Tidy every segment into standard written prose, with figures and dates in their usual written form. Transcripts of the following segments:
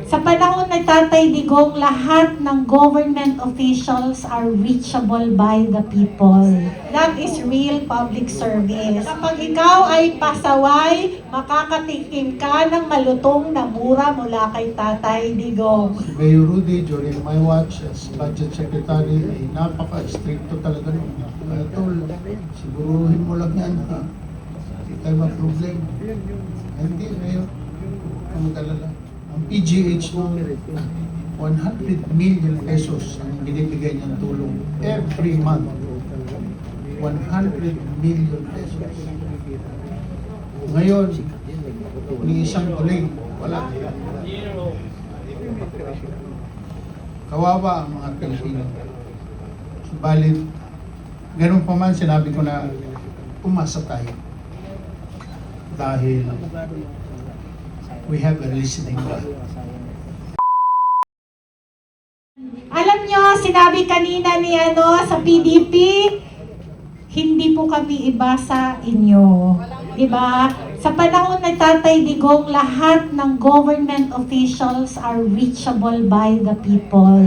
Sa panahon ng Tatay Digong, lahat ng government officials are reachable by the people. That is real public service. Kapag ikaw ay pasaway, makakatikim ka ng malutong na mura mula kay Tatay Digong. Mayor Rudy, during my watch as budget secretary, ay napaka-stricto talaga nung tol, siguruhin mo lang yan ha. Hindi tayo ma-problem. Hindi, Mayor. Ang mag-alala. Ang PGH mo, 100 million pesos ang binibigay niyang tulong every month. 100 million pesos. Ngayon, ni isang tuling, wala. Kawawa ang mga Pilipino. Subalit, ganun pa man sinabi ko na umasa tayo. Dahil we have a listening God. Alam nyo, sinabi kanina ni sa PDP, hindi po kami iba sa inyo. Diba? Sa panahon ng Tatay Digong, lahat ng government officials are reachable by the people.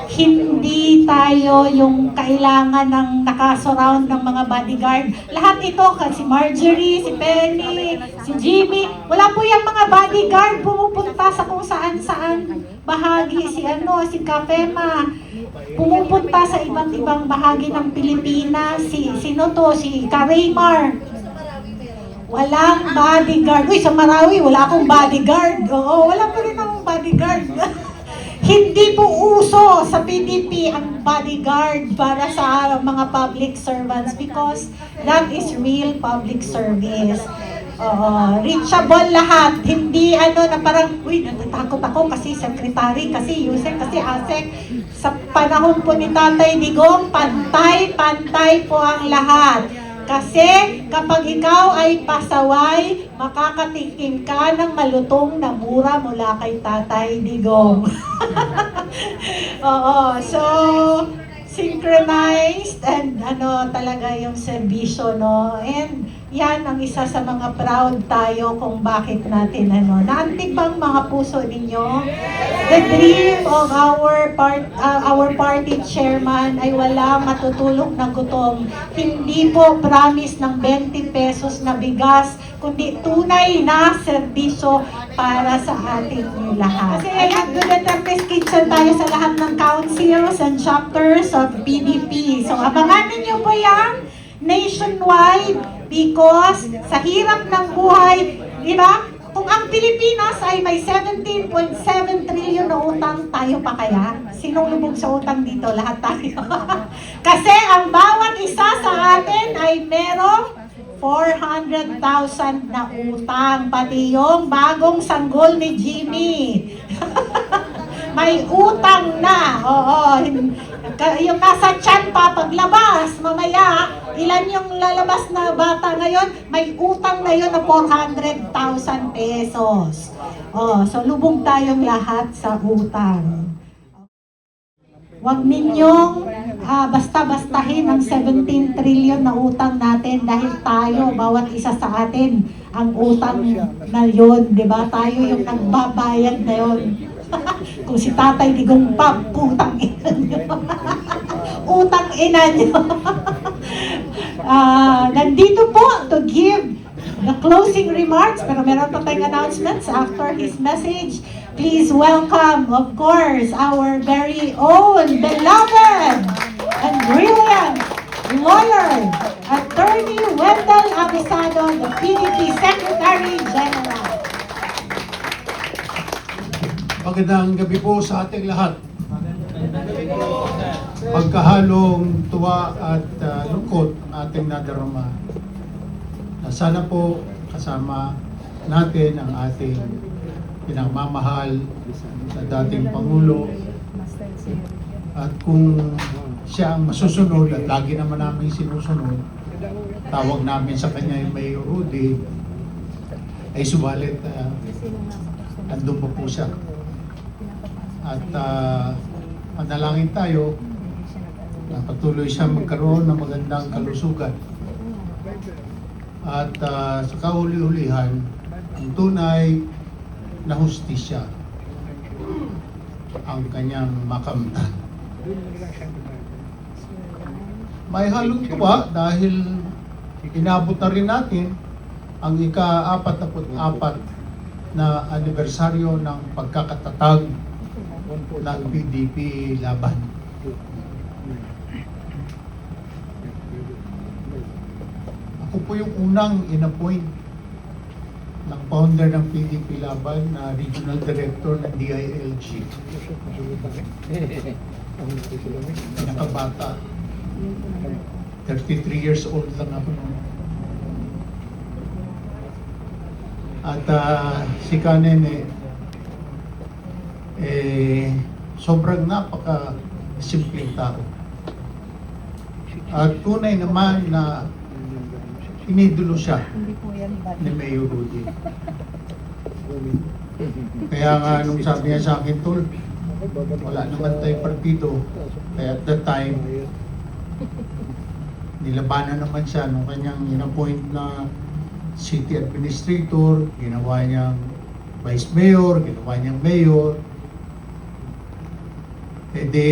Hindi tayo yung kailangan ng nakasurround ng mga bodyguard. Lahat ito, si Marjorie, si Penny, si Jimmy, wala po yung mga bodyguard pumupunta sa kung saan-saan bahagi. Si Kafema, pumupunta sa iba't ibang bahagi ng Pilipinas. Sino to? Si Karaymar. Walang bodyguard. Uy, sa Marawi, wala akong bodyguard. Oo, wala pa rin akong bodyguard. Hindi po uso sa PDP ang bodyguard para sa mga public servants because that is real public service. Reachable lahat. Hindi na parang, uy, natatakot ako kasi secretary, kasi Yusek, kasi Asek. Sa panahon po ni Tatay Digong, pantay-pantay po ang lahat. Kasi kapag ikaw ay pasaway, makakatikim ka ng malutong na mura mula kay Tatay Digong. So synchronized and talaga yung serbisyo, no? And yan ang isa sa mga proud tayo kung bakit natin naantig bang mga puso ninyo? The dream of our party chairman ay walang matutulog na gutom. Hindi po promise ng 20 pesos na bigas, kundi tunay na serbisyo para sa ating lahat. Kasi Good and Tempest Kitchen tayo sa lahat ng councils and chapters of PDP. So abangan ninyo po yan nationwide because sa hirap ng buhay, di ba? Kung ang Pilipinas ay may 17.7 trillion na utang, tayo pa kaya? Sinong lubog sa utang dito? Lahat tayo. Kasi ang bawat isa sa atin ay merong 400,000 na utang. Pati yung bagong sanggol ni Jimmy. May utang na. Oo. Yung nasa tiyan pa paglabas, mamaya, ilan yung lalabas na bata ngayon? May utang na yun na 400,000 pesos. So lubog tayong lahat sa utang. Huwag ninyong basta-bastahin ang 17 trillion na utang natin dahil tayo, bawat isa sa atin, ang utang na yun, di ba? Tayo yung nagbabayad na yun. Kung si Tatay Digong pa, utang ina nyo. Utang ina nyo. Nandito po to give the closing remarks, pero meron pa tayong announcements after his message. Please welcome, of course, our very own beloved and brilliant lawyer, Attorney Wendell Avisado, the PDP Secretary General. Magandang gabi po sa ating lahat. Pagkahalong tuwa at lungkot ang ating nadarama. Sana po kasama natin ang ating pinagmamahal sa dating Pangulo. At kung siya ang masusunod at lagi naman namin sinusunod, tawag namin sa kanya yung Mayor Rudy, ay subalit andun pa po siya. At manalangin tayo na patuloy siya magkaroon ng magandang kalusugan. At sa kauli-ulihan, ang tunay na hustisya ang kanyang makamtan. May halong tuwa dahil inabot na rin natin ang ika-44 na anibersaryo ng pagkakatatag ng PDP Laban. Ako po yung unang inappoint ng founder ng PDP Laban na Regional Director ng DILG. Nakabata. 33 years old lang ako noon. At si Kanen sobrang napaka-simpleng tao. At tunay naman na inidulo siya ni Mayor Rudy. Kaya nga nung sabi niya sa akin, Tol, wala naman tayong partido. Kaya at that time, nilabanan naman siya nung kanyang inappoint na city administrator, ginawa niyang vice mayor, ginawa niyang mayor. E de,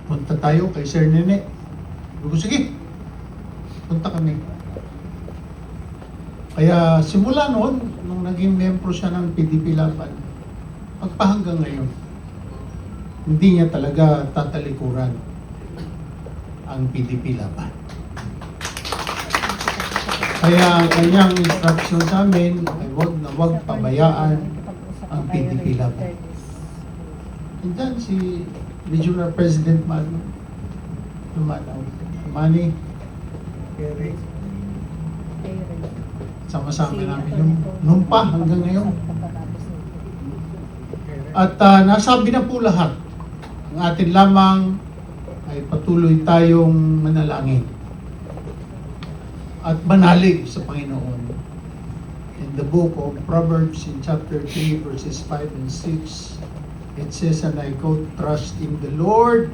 punta tayo kay Sir Nene. Sige, punta kami. Kaya simula noon, nung naging membro siya ng PDP Laban, pagpahanggang ngayon, hindi niya talaga tatalikuran ang PDP Laban. Kaya ang kanyang instruction sa amin ay huwag pabayaan ang PDP Laban. And then si Regional President Manny, sama-sama namin yung noon pa hanggang ngayon. At nasabi na po lahat. Ang atin lamang ay patuloy tayong manalangin at manalig sa Panginoon. In the book of Proverbs in chapter 3 verses 5 and 6, it says, and I quote, trust in the Lord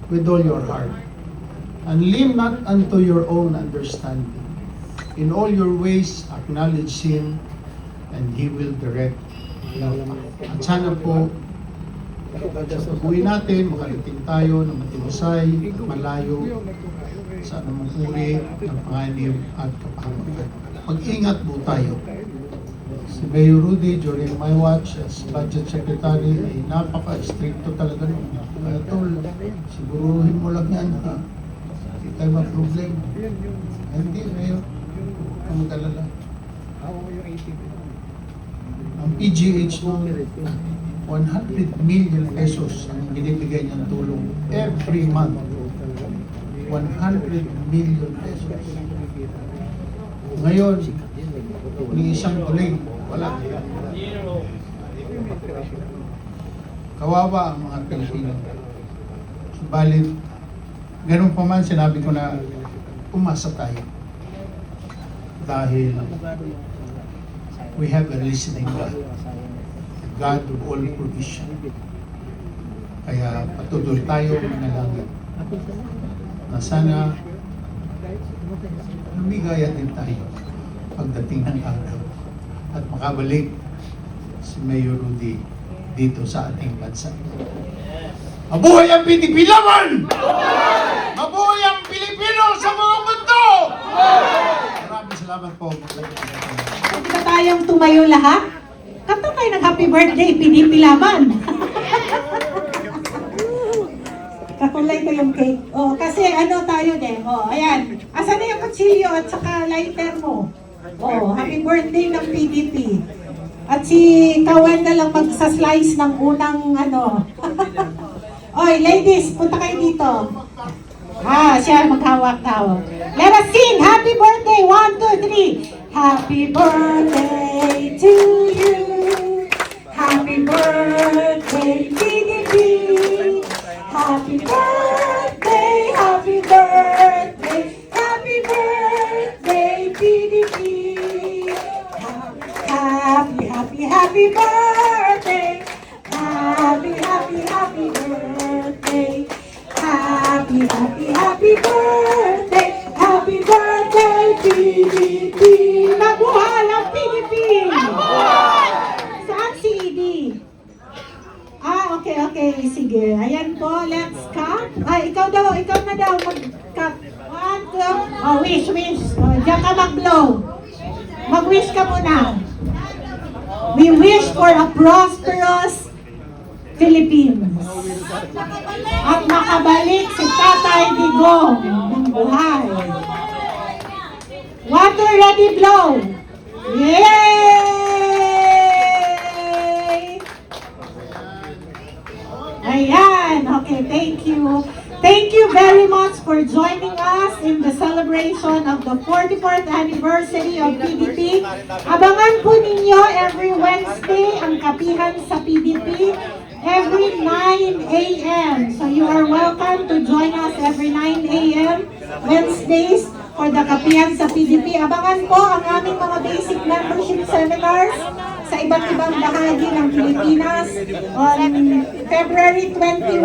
with all your heart and lean not unto your own understanding. In all your ways, acknowledge Him, and He will direct your path. At sana po, sa pag-uwi natin, makarating tayo na matiwasay at malayo sa anumang uri ng panganib at kapahamakan. Mag-ingat po tayo. Si Mayor Rudy, during my watch as Budget Secretary, ay napaka-stricto talaga nung Tol, siguruhin mo lang yan, ha? Hindi tayo ma-problem. Hindi, Mayor. Ang mag-alala. Ang PGH mo, 100 million pesos ang binibigay niyang tulong every month. 100 million pesos. Ngayon, ni isang tuling, wala. Kawawa ang mga Pilipino. Subalit, ganun pa man sinabi ko na umasa tayo. Dahil we have a listening God. God of all provision. Kaya patuloy tayo manalangin na sana lumigaya din tayo pagdating ng araw at makabalik si Mayor Rudy dito sa ating bansa. Mabuhay ang PDP Laban! Mabuhay ang Pilipino sa mga mundo! Maraming salamat po. Pwede ba tayong tumayo lahat? Kanta tayo ng happy birthday, PDP Laban. Kakulay ko yung cake. Oh, kasi ano tayo din. Oh, ayan. Asan na yung kutsilyo at saka lighter mo? Oh, happy birthday ng PDP. At si Kawan na lang magsa-slice ng unang ano. Oy, ladies, punta kayo dito. Siya maghawak-hawak. Let us sing happy birthday. 1, 2, 3. Happy birthday to you. Happy birthday, PDP. Happy birthday, happy birthday, happy birthday, PDP. Happy birthday. Happy birthday. Happy birthday. Happy birthday, PDP. Mabuhay ang PDP! Saan si Edie? Okay, sige. Ayan po, let's cut. Ay, ikaw na daw mag-cut. 1, 2, oh, wish. Oh, diyan ka mag-blow. Mag-wish ka muna. We wish for a prosperous Philippines. At makabalik si Tatay Digong ng buhay. Water ready, blow. Yay! Ayan. Okay, thank you. Thank you very much for joining us in the celebration of the 44th anniversary of PDP. Abangan po ninyo every Wednesday ang kapihan sa PDP every 9 a.m. So you are welcome to join us every 9 a.m. Wednesdays for the kapihan sa PDP. Abangan po ang aming mga basic membership seminars sa iba't ibang bahagi ng Pilipinas on February 21.